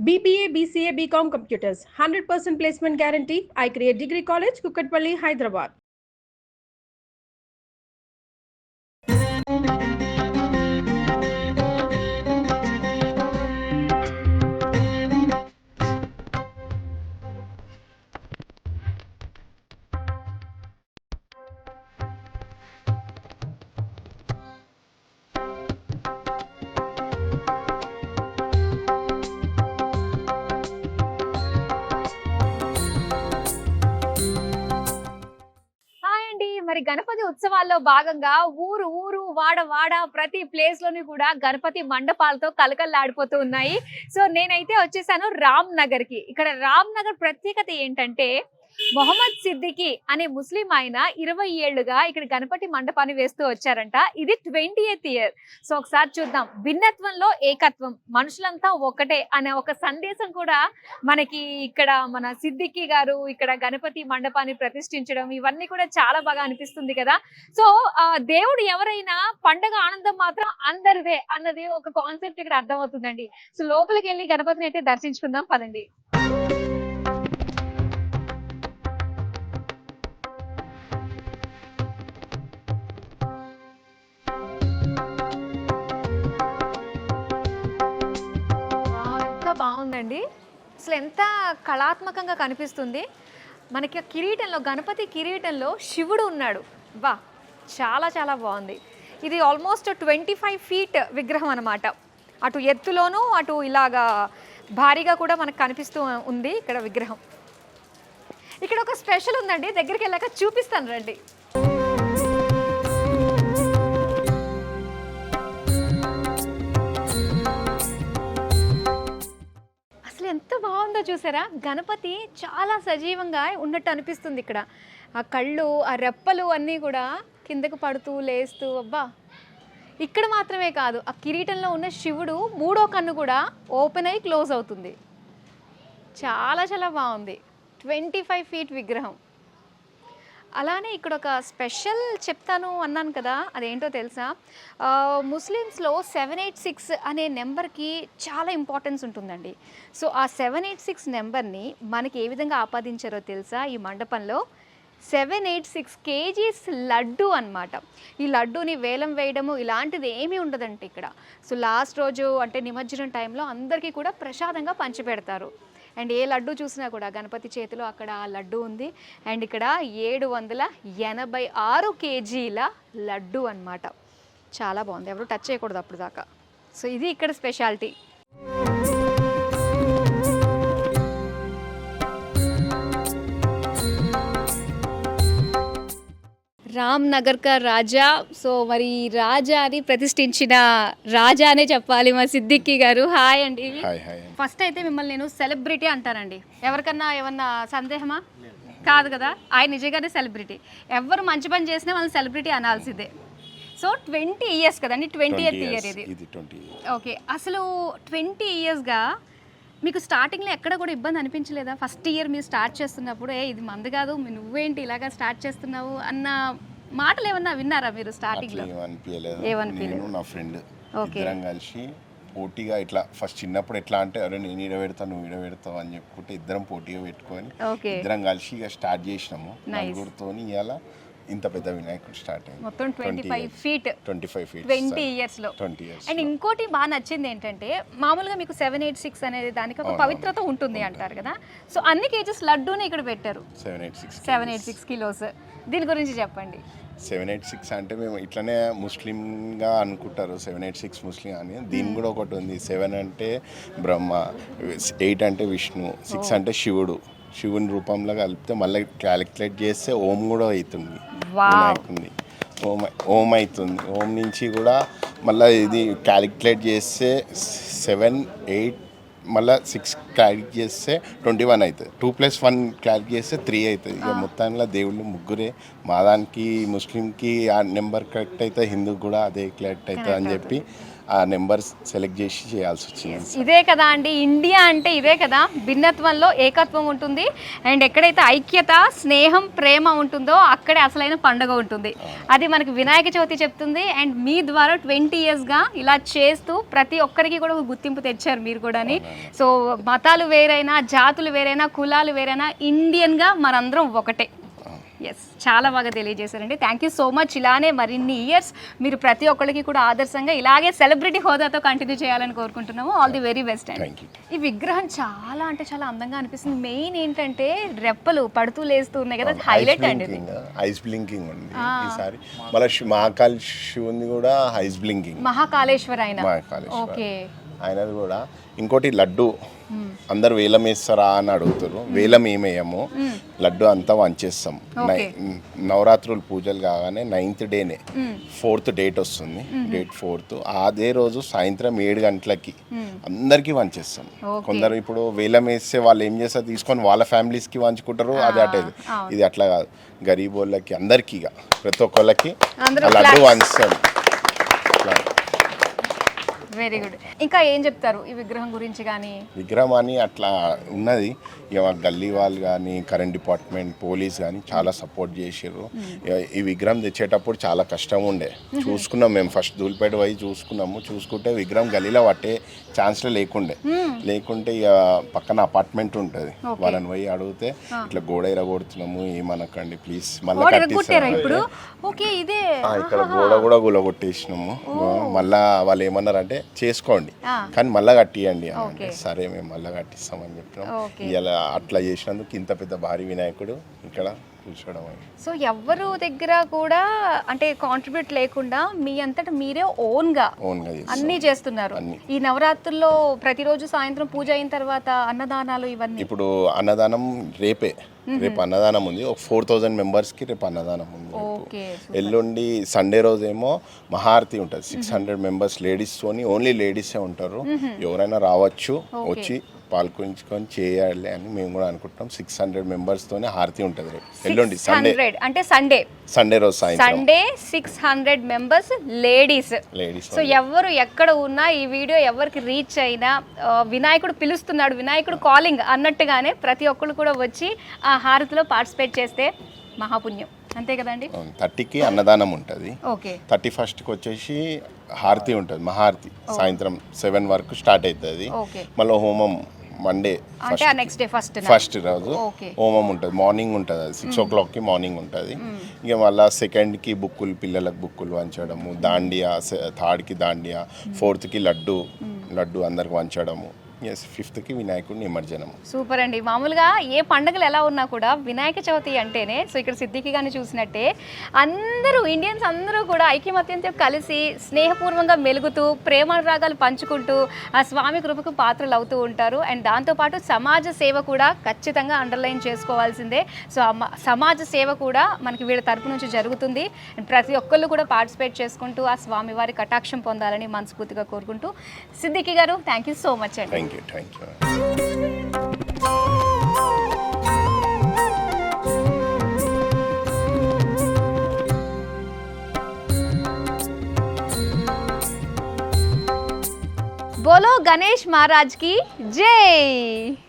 BBA, BCA, BCom Computers, 100% placement guarantee. I create Degree College, Kukatpalli, Hyderabad. Hi అండి. మరి గణపతి ఉత్సవాల్లో భాగంగా ఊరు ఊరు వాడ వాడ ప్రతి ప్లేస్ లోని కూడా గణపతి మండపాలతో కలకల్లాడిపోతూ ఉన్నాయి. సో నేనైతే వచ్చేసాను రామ్ నగర్ కి. ఇక్కడ రామ్ నగర్ ప్రత్యేకత ఏంటంటే మొహమ్మద్ సిద్దికి అనే ముస్లిం ఆయన 20 ఏళ్లుగా ఇక్కడ గణపతి మండపాన్ని వేస్తూ వచ్చారంట. ఇది 20th ఇయర్. సో ఒకసారి చూద్దాం. భిన్నత్వంలో ఏకత్వం, మనుషులంతా ఒకటే అనే ఒక సందేశం కూడా మనకి ఇక్కడ మన సిద్దికి గారు ఇక్కడ గణపతి మండపాన్ని ప్రతిష్ఠించడం ఇవన్నీ కూడా చాలా బాగా అనిపిస్తుంది కదా. సో దేవుడు ఎవరైనా పండగ ఆనందం మాత్రం అందరిదే అన్నది ఒక కాన్సెప్ట్ ఇక్కడ అర్థమవుతుందండి. సో లోపలికి వెళ్ళి గణపతిని అయితే దర్శించుకుందాం పదండి. ఎంత బాగుందండి, అసలు ఎంత కళాత్మకంగా కనిపిస్తుంది. మనకి ఆ కిరీటంలో, గణపతి కిరీటంలో శివుడు ఉన్నాడు. వా, చాలా చాలా బాగుంది. ఇది ఆల్మోస్ట్ 25 feet విగ్రహం అనమాట. అటు ఎత్తులోనూ అటు ఇలాగా భారీగా కూడా మనకు కనిపిస్తూ ఉంది ఇక్కడ విగ్రహం. ఇక్కడ ఒక స్పెషల్ ఉందండి, దగ్గరికి వెళ్ళాక చూపిస్తాను రండి. అసలు ఎంత బాగుందో చూసారా, గణపతి చాలా సజీవంగా ఉన్నట్టు అనిపిస్తుంది. ఇక్కడ ఆ కళ్ళు, ఆ రెప్పలు అన్నీ కూడా కిందకు పడుతూ లేస్తూ, అబ్బా. ఇక్కడ మాత్రమే కాదు, ఆ కిరీటంలో ఉన్న శివుడు మూడో కన్ను కూడా ఓపెన్ అయ్యి క్లోజ్ అవుతుంది. చాలా చాలా బాగుంది. 25 feet విగ్రహం. అలానే ఇక్కడ ఒక స్పెషల్ చెప్తాను అన్నాను కదా, అదేంటో తెలుసా? ముస్లిమ్స్లో 786 అనే నెంబర్కి చాలా ఇంపార్టెన్స్ ఉంటుందండి. సో ఆ 786 నెంబర్ని మనకి ఏ విధంగా ఆపాదించారో తెలుసా? ఈ మండపంలో 786 kgs లడ్డు అనమాట. ఈ లడ్డూని వేలం వేయడము ఇలాంటిది ఏమీ ఉండదంటే ఇక్కడ. సో లాస్ట్ రోజు అంటే నిమజ్జనం టైంలో అందరికీ కూడా ప్రసాదంగా పంచిపెడతారు. అండ్ ఏ లడ్డు చూసినా కూడా గణపతి చేతిలో అక్కడ ఆ లడ్డు ఉంది. అండ్ ఇక్కడ 786 kgల లడ్డు అనమాట. చాలా బాగుంది, ఎవరు టచ్ చేయకూడదు అప్పుడు దాకా. సో ఇది ఇక్కడ స్పెషాలిటీ. రామ్ నగర్ కా రాజా. సో మరి రాజాని ప్రతిష్ఠించిన రాజా అనే చెప్పాలి మా సిద్దికి గారు. హాయ్ అండి. ఫస్ట్ అయితే మిమ్మల్ని నేను సెలబ్రిటీ అంటానండి. ఎవరికన్నా ఏమన్నా సందేహమా? కాదు కదా, ఆయన నిజంగానే సెలబ్రిటీ. ఎవరు మంచి పని చేసినా మనం సెలబ్రిటీ అనాల్సిందే. సో 20 years కదండి, 20th ఇయర్ ఇది. ఓకే, అసలు 20 yearsగా మీకు స్టార్టింగ్లో ఎక్కడ కూడా ఇబ్బంది అనిపించలేదా? ఫస్ట్ ఇయర్ మీరు స్టార్ట్ చేస్తున్నప్పుడు ఇది మంది కాదు, నువ్వేంటి ఇలాగా స్టార్ట్ చేస్తున్నావు అన్న మాటలు ఏమన్నా విన్నారా మీరు స్టార్టింగ్లో? నేను నా ఫ్రెండ్ ఇద్దరం కలిసి పోటీగా ఇట్లా ఫస్ట్ చిన్నప్పుడు ఎట్లా అంటే అరే నేను ఈడ పెడతాను నువ్వు ఈడ పెడతావు అని చెప్పుకుంటే ఇద్దరం పోటీగా పెట్టుకొని ఇద్దరం కలిసి ఇక స్టార్ట్ చేసినాము. నలుగురితో ఇలా ఇంత పెద్ద వినాయకుడు స్టార్ట్ అయింది. మొత్తం 25 feet 20 years లో. అండ్ ఇంకోటి బాగా నచ్చింది ఏంటంటే మామూలుగా మీకు 786 అనేది దానికి ఒక పవిత్రత ఉంటుంది అంటారు కదా. సో అన్ని కేజెస్ లడ్డూని ఇక్కడ పెట్టారు. 786 kilos. దీని గురించి చెప్పండి. 786 అంటే మేము ఇట్లనే ముస్లింగా అనుకుంటారు, 786 ముస్లిం అని. దీని కూడా ఒకటి ఉంది. 7 అంటే బ్రహ్మ, 8 అంటే విష్ణు, 6 అంటే శివుడు. శివుని రూపంలో కలిపితే మళ్ళీ క్యాలిక్యులేట్ చేస్తే ఓం కూడా అవుతుంది. వినాయకుడి ఓం అవుతుంది. ఓం నుంచి కూడా మళ్ళీ ఇది క్యాలిక్యులేట్ చేస్తే 7, 8 మళ్ళీ 6 క్యాలిక్యులేట్ చేస్తే 21 అవుతుంది. 2+1 క్యాలిక్యులేట్ చేస్తే 3 అవుతుంది. ఇక మొత్తంలో దేవుళ్ళు ముగ్గురే. మా దానికి ముస్లింకి ఆ నెంబర్ కరెక్ట్ అయితే హిందూకి కూడా అదే కరెక్ట్ అవుతుంది అని చెప్పి ఆ నెంబర్ సెలెక్ట్ చేసి చేయాల్సి వచ్చింది. ఇదే కదా అండి ఇండియా అంటే, ఇదే కదా భిన్నత్వంలో ఏకత్వం ఉంటుంది. అండ్ ఎక్కడైతే ఐక్యత, స్నేహం, ప్రేమ ఉంటుందో అక్కడే అసలైన పండుగ ఉంటుంది. అది మనకి వినాయక చవితి చెప్తుంది. అండ్ మీ ద్వారా 20 yearsగా ఇలా చేస్తూ ప్రతి ఒక్కరికి కూడా ఒక గుర్తింపు తెచ్చారు మీరు కూడాని. సో మతాలు వేరైనా, జాతులు వేరైనా, కులాలు వేరైనా, ఇండియన్గా మనందరం ఒకటే. ఎస్, చాలా బాగా తెలియజేశారండి. Thank you so much. ఇలానే మరిన్ని ఇయర్స్ మీరు ప్రతి ఒక్కరికి కూడా ఆదర్శంగా ఇలాగే సెలబ్రిటీ హోదాతో కంటిన్యూ చేయాలని కోరుకుంటున్నాము. ఆల్ ది వెరీ బెస్ట్ అండి. ఈ విగ్రహం చాలా అంటే చాలా అందంగా అనిపిస్తుంది. మెయిన్ ఏంటంటే రెప్పలు పడుతూ లేస్తూ ఉన్నాయి కదా, హైలైట్ అండి. ఐస్ బ్లింకింగ్ ఉంది ఈసారి. మళ్ళీ మహాకాళ శివుని కూడా ఐస్ బ్లింకింగ్. మహాకాళేశ్వర ఆయన. ఓకే, ఆయనది కూడా. ఇంకోటి లడ్డు అందరు వేలం వేస్తారా అని అడుగుతారు. వేలం ఏమేయము, లడ్డు అంతా వంచేస్తాం. నవరాత్రులు పూజలు కాగానే 9th డేనే 4th డేట్ వస్తుంది, డేట్ 4th. అదే రోజు సాయంత్రం 7 గంటలకి అందరికి వంచేస్తాం. కొందరు ఇప్పుడు వేలం వేస్తే వాళ్ళు ఏం చేస్తారు, తీసుకొని వాళ్ళ ఫ్యామిలీస్కి వంచుకుంటారు. అది అటేది. ఇది అట్లా కాదు, గరీబ్ వాళ్ళకి అందరికీ ప్రతి ఒక్కళ్ళకి లడ్డు వంచుతాం. Very good. ఇంకా ఏం చెప్తారు ఈ విగ్రహం గురించి? కానీ విగ్రహం అని అట్లా ఉన్నది. ఇక గల్లీ వాళ్ళు కానీ, కరెంట్ డిపార్ట్మెంట్, పోలీస్ కానీ చాలా సపోర్ట్ చేసారు. ఈ విగ్రహం తెచ్చేటప్పుడు చాలా కష్టం ఉండే. చూసుకున్నాం మేము, ఫస్ట్ ధూళిపేట పోయి చూసుకున్నాము. చూసుకుంటే విగ్రహం గల్లీలో పట్టే ఛాన్స్లే లేకుంటే ఇక పక్కన అపార్ట్మెంట్ ఉంటుంది, వాళ్ళని పోయి అడిగితే ఇట్లా గోడ ఇరగొడుతున్నాము, ఏమనకండి ప్లీజ్, మళ్ళీ ఇప్పుడు ఇక్కడ గోడ కూడా గులగొట్టేసినాము. మళ్ళా వాళ్ళు ఏమన్నారంటే చేసుకోండి కానీ మళ్ళా కట్టియండి అంటే, సరే మేము మళ్ళీ కట్టిస్తామని చెప్పినాం. ఇలా అట్లా చేసినందుకు ఇంత పెద్ద భారీ వినాయకుడు ఇక్కడ కూర్చోవడం. సో ఎవరు దగ్గర కూడా అంటే కాంట్రిబ్యూట్ లేకుండా మీ అంతటా మీరే ఓన్గా అన్ని చేస్తున్నారు. ఈ నవరాత్రుల్లో ప్రతిరోజు సాయంత్రం పూజ అయిన తర్వాత అన్నదానాలు ఇవన్నీ. ఇప్పుడు అన్నదానం రేపు అన్నదానం ఉంది. ఒక 4000 మెంబర్స్కి రేపు అన్నదానం ఉంది. ఎల్లుండి సండే రోజేమో మహారతి ఉంటుంది. 600 మెంబర్స్ లేడీస్తోని, ఓన్లీ లేడీసే ఉంటారు. ఎవరైనా రావచ్చు, వచ్చి పాల్గొంచుకొని చేయాలి అని మేము కూడా అనుకుంటున్నాం. 600 మెంబర్స్ తోనే హారతి ఉంటుంది రేపు ఎల్లుండి సండే రోజు సాయంత్రం. 600 మెంబర్స్ లేడీస్. సో ఎవరు ఎక్కడ ఉన్నా ఈ వీడియో ఎవరికి రీచ్ అయినా, వినాయకుడు పిలుస్తున్నాడు, వినాయకుడు కాలింగ్ అన్నట్టుగానే ప్రతి ఒక్కరు కూడా వచ్చి ఆ హారతిలో పార్టిసిపేట్ చేస్తే మహాపుణ్యం. అంతే కదండి. 30కి అన్నదానం ఉంటుంది. 31st వచ్చేసి హారతి ఉంటుంది, మహారతి. సాయంత్రం 7 వరకు స్టార్ట్ అవుతుంది. మళ్ళీ హోమం మండే ఫస్ట్ రోజు హోమం ఉంటుంది. మార్నింగ్ ఉంటుంది, అది 6 o'clockకి మార్నింగ్ ఉంటుంది. ఇక మళ్ళీ 2ndకి బుక్కులు, పిల్లలకు బుక్కులు వంచడము, దాండియా, 3rdకి దాండియా, 4thకి లడ్డు అందరికి వంచడము. 5thకి వినాయకుడి నిమజ్జనం. సూపర్ అండి. మామూలుగా ఏ పండుగలు ఎలా ఉన్నా కూడా వినాయక చవితి అంటేనే, సో ఇక్కడ సిద్దికి కానీ చూసినట్టే అందరూ ఇండియన్స్ అందరూ కూడా ఐకమత్యంతో కలిసి స్నేహపూర్వంగా మెలుగుతూ ప్రేమానురాగాలు పంచుకుంటూ ఆ స్వామి కృపకు పాత్రలు అవుతూ ఉంటారు. అండ్ దాంతోపాటు సమాజ సేవ కూడా ఖచ్చితంగా అండర్లైన్ చేసుకోవాల్సిందే. సో సమాజ సేవ కూడా మనకి వీళ్ళ తరపు నుంచి జరుగుతుంది. అండ్ ప్రతి ఒక్కళ్ళు కూడా పార్టిసిపేట్ చేసుకుంటూ ఆ స్వామి వారి కటాక్షం పొందాలని మనస్ఫూర్తిగా కోరుకుంటూ, సిద్దికి గారు థ్యాంక్ యూ సో మచ్ అండి. Thank you. बोलो गणेश महाराज की जय.